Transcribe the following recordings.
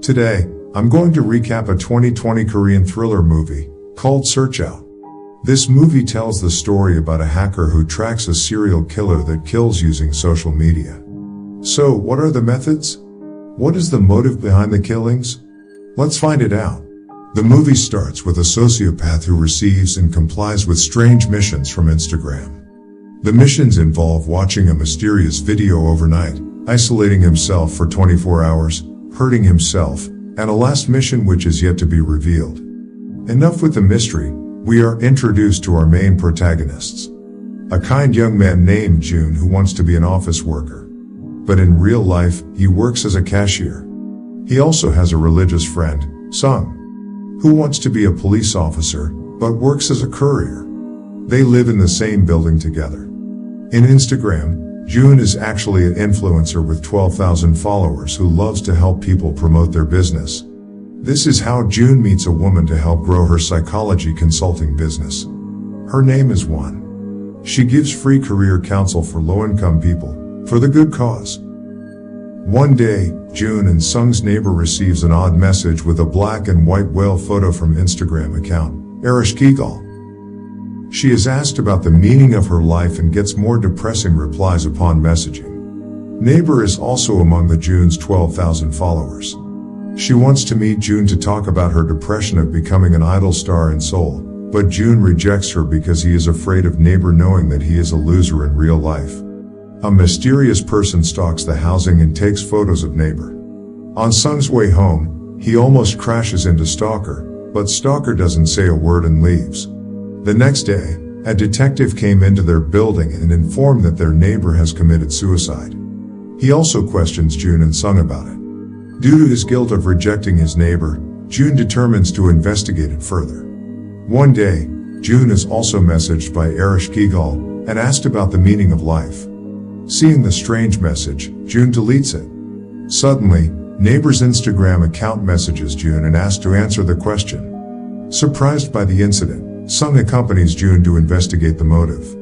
Today, I'm going to recap a 2020 Korean thriller movie called Search Out. This movie tells the story about a hacker who tracks a serial killer that kills using social media. So, what are the methods? What is the motive behind the killings? Let's find it out. The movie starts with a sociopath who receives and complies with strange missions from Instagram. The missions involve watching a mysterious video overnight, isolating himself for 24 hours, hurting himself, and a last mission which is yet to be revealed. Enough with the mystery, we are introduced to our main protagonists. A kind young man named Jun who wants to be an office worker. But in real life, he works as a cashier. He also has a religious friend, Sung, who wants to be a police officer, but works as a courier. They live in the same building together. In Instagram, Jun is actually an influencer with 12,000 followers who loves to help people promote their business. This is how Jun meets a woman to help grow her psychology consulting business. Her name is Won. She gives free career counsel for low-income people, for the good cause. One day, Jun and Sung's neighbor receives an odd message with a black and white whale photo from Instagram account, Arish Kigal. She is asked about the meaning of her life and gets more depressing replies upon messaging. Neighbor is also among the Jun's 12,000 followers. She wants to meet Jun to talk about her depression of becoming an idol star in Seoul, but Jun rejects her because he is afraid of neighbor knowing that he is a loser in real life. A mysterious person stalks the housing and takes photos of neighbor. On Sung's way home, he almost crashes into stalker, but stalker doesn't say a word and leaves. The next day, a detective came into their building and informed that their neighbor has committed suicide. He also questions Jun and Sung about it. Due to his guilt of rejecting his neighbor, Jun determines to investigate it further. One day, Jun is also messaged by Arish Kigal and asked about the meaning of life. Seeing the strange message, Jun deletes it. Suddenly, neighbor's Instagram account messages Jun and asks to answer the question. Surprised by the incident, Sung accompanies Jun to investigate the motive.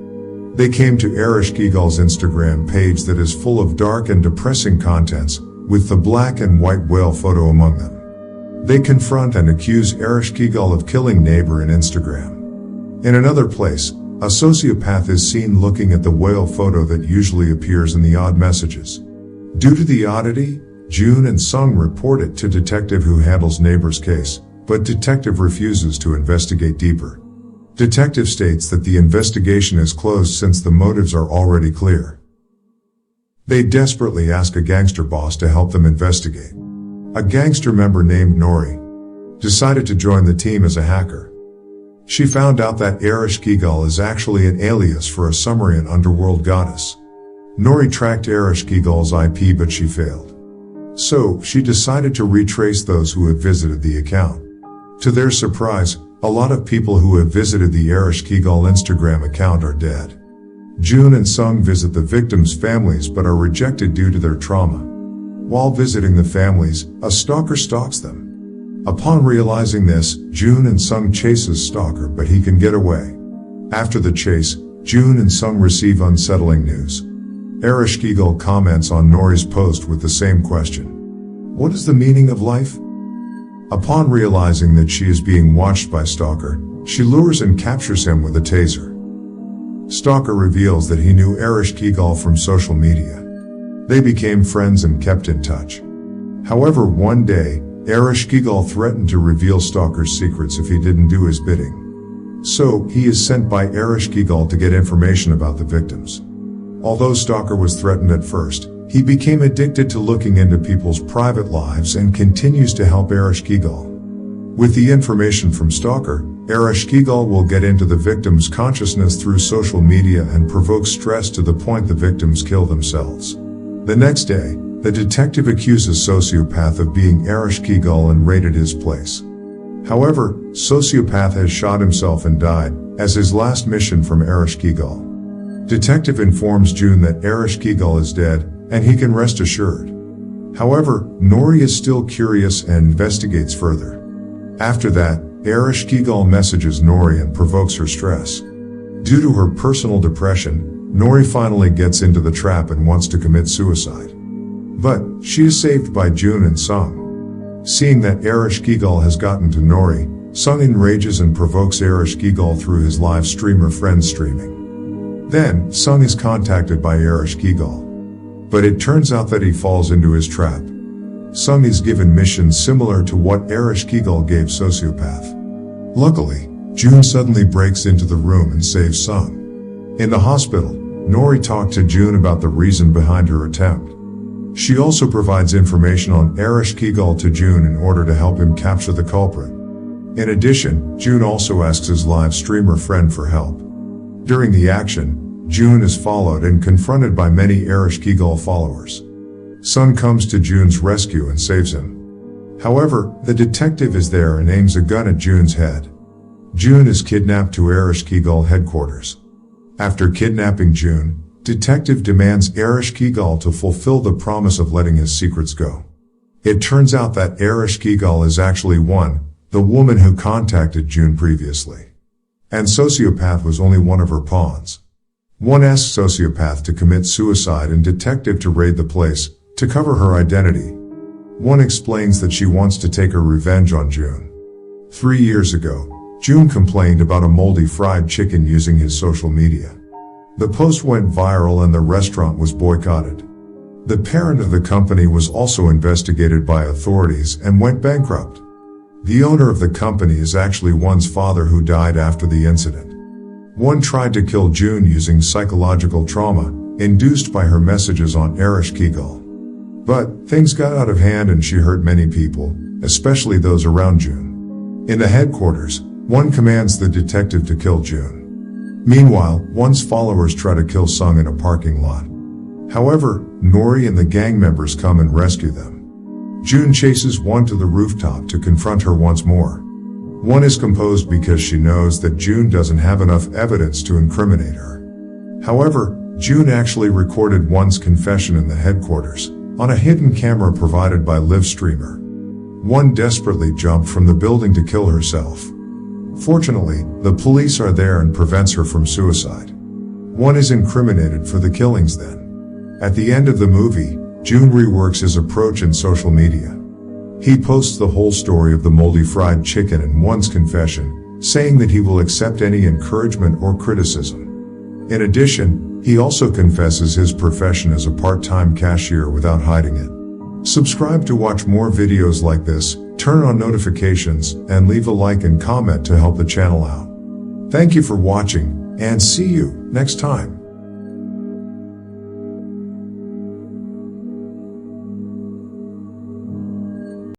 They came to Arish Kigal's Instagram page that is full of dark and depressing contents, with the black and white whale photo among them. They confront and accuse Arish Kigal of killing neighbor in Instagram. In another place, a sociopath is seen looking at the whale photo that usually appears in the odd messages. Due to the oddity, Jun and Sung report it to detective who handles neighbor's case, but detective refuses to investigate deeper. Detective states that the investigation is closed since the motives are already clear. They desperately ask a gangster boss to help them investigate. A gangster member named Nori decided to join the team as a hacker. She found out that Arish Kigal is actually an alias for a Sumerian underworld goddess. Nori tracked Arish Kigal's IP but she failed. So, she decided to retrace those who had visited the account. To their surprise, a lot of people who have visited the Arish Kigal Instagram account are dead. Jun and Sung visit the victims' families but are rejected due to their trauma. While visiting the families, a stalker stalks them. Upon realizing this, Jun and Sung chases stalker but he can get away. After the chase, Jun and Sung receive unsettling news. Arish Kigal comments on Nori's post with the same question. What is the meaning of life? Upon realizing that she is being watched by stalker, she lures and captures him with a taser. Stalker reveals that he knew Arish Kigal from social media. They became friends and kept in touch. However, one day, Arish Kigal threatened to reveal stalker's secrets if he didn't do his bidding. So, he is sent by Arish Kigal to get information about the victims. Although stalker was threatened at first, he became addicted to looking into people's private lives and continues to help Arish Kigal. With the information from stalker, Arish Kigal will get into the victim's consciousness through social media and provoke stress to the point the victims kill themselves. The next day, the detective accuses sociopath of being Arish Kigal and raided his place. However, sociopath has shot himself and died, as his last mission from Arish Kigal. Detective informs Jun that Arish Kigal is dead, and he can rest assured. However, Nori is still curious and investigates further. After that, Arish Kigal messages Nori and provokes her stress. Due to her personal depression, Nori finally gets into the trap and wants to commit suicide. But, she is saved by Jun and Sung. Seeing that Ereshkigal has gotten to Nori, Sung enrages and provokes Ereshkigal through his live streamer friend streaming. Then, Sung is contacted by Ereshkigal. But it turns out that he falls into his trap. Sung is given missions similar to what Ereshkigal gave Sociopath. Luckily, June suddenly breaks into the room and saves Sung. In the hospital, Nori talked to June about the reason behind her attempt. She also provides information on Ereshkigal to June in order to help him capture the culprit. In addition, June also asks his live streamer friend for help. During the action, June is followed and confronted by many Ereshkigal followers. Sung comes to June's rescue and saves him. However, the detective is there and aims a gun at June's head. June is kidnapped to Ereshkigal headquarters. After kidnapping June, Detective demands Ereshkigal to fulfill the promise of letting his secrets go. It turns out that Ereshkigal is actually the woman who contacted June previously. And Sociopath was only one of her pawns. One asks Sociopath to commit suicide and Detective to raid the place, to cover her identity. One explains that she wants to take her revenge on June. 3 years ago, June complained about a moldy fried chicken using his social media. The post went viral and the restaurant was boycotted. The parent of the company was also investigated by authorities and went bankrupt. The owner of the company is actually one's father who died after the incident. One tried to kill June using psychological trauma, induced by her messages on Ereshkigal. But things got out of hand and she hurt many people, especially those around June. In the headquarters, one commands the detective to kill June. Meanwhile, one's followers try to kill Sung in a parking lot. However, Nori and the gang members come and rescue them. June chases one to the rooftop to confront her once more. One is composed because she knows that June doesn't have enough evidence to incriminate her. However, June actually recorded one's confession in the headquarters, on a hidden camera provided by Live Streamer. One desperately jumped from the building to kill herself. Fortunately, the police are there and prevents her from suicide. One is incriminated for the killings then. At the end of the movie, June reworks his approach in social media. He posts the whole story of the moldy fried chicken and one's confession, saying that he will accept any encouragement or criticism. In addition, he also confesses his profession as a part-time cashier without hiding it. Subscribe to watch more videos like this, turn on notifications, and leave a like and comment to help the channel out. Thank you for watching, and see you next time.